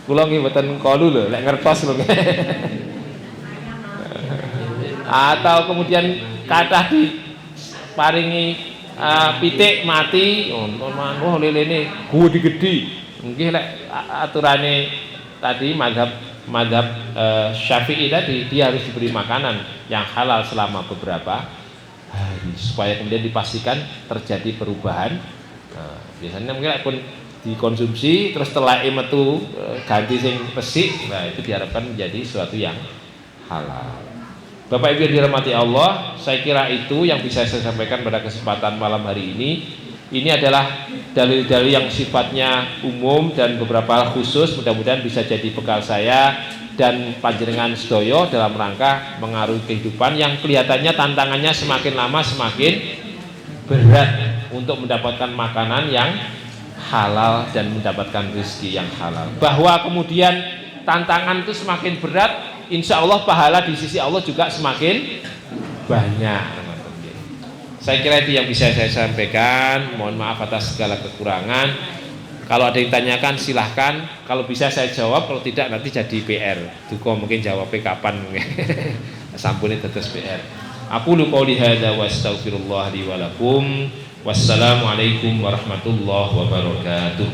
kula nggih mboten kalu lho lek ngertos lho atau kemudian kathah diparingi pitik mati oh lelene gede nggih lek aturane tadi mazhab Syafi'i tadi dia harus diberi makanan yang halal selama beberapa hari supaya kemudian dipastikan terjadi perubahan. Biasanya mungkin pun dikonsumsi terus setelah metu ganti sing resik, nah itu diharapkan menjadi sesuatu yang halal. Bapak Ibu yang dirahmati Allah, saya kira itu yang bisa saya sampaikan pada kesempatan malam hari ini. Ini adalah dalil-dalil yang sifatnya umum dan beberapa khusus, mudah-mudahan bisa jadi bekal saya dan panjenengan sedoyo dalam rangka mengaruhi kehidupan yang kelihatannya tantangannya semakin lama semakin berat untuk mendapatkan makanan yang halal dan mendapatkan rezeki yang halal. Bahwa kemudian tantangan itu semakin berat, insya Allah pahala di sisi Allah juga semakin banyak. Saya kira itu yang bisa saya sampaikan. Mohon maaf atas segala kekurangan. Kalau ada yang tanyakan silahkan. Kalau bisa saya jawab, kalau tidak nanti jadi PR. Duko mungkin jawabnya kapan. Sampuni tetes PR. Aku lu qouli hadza wa astaghfirullah li wa lakum. Wassalamualaikum warahmatullahi wabarakatuh.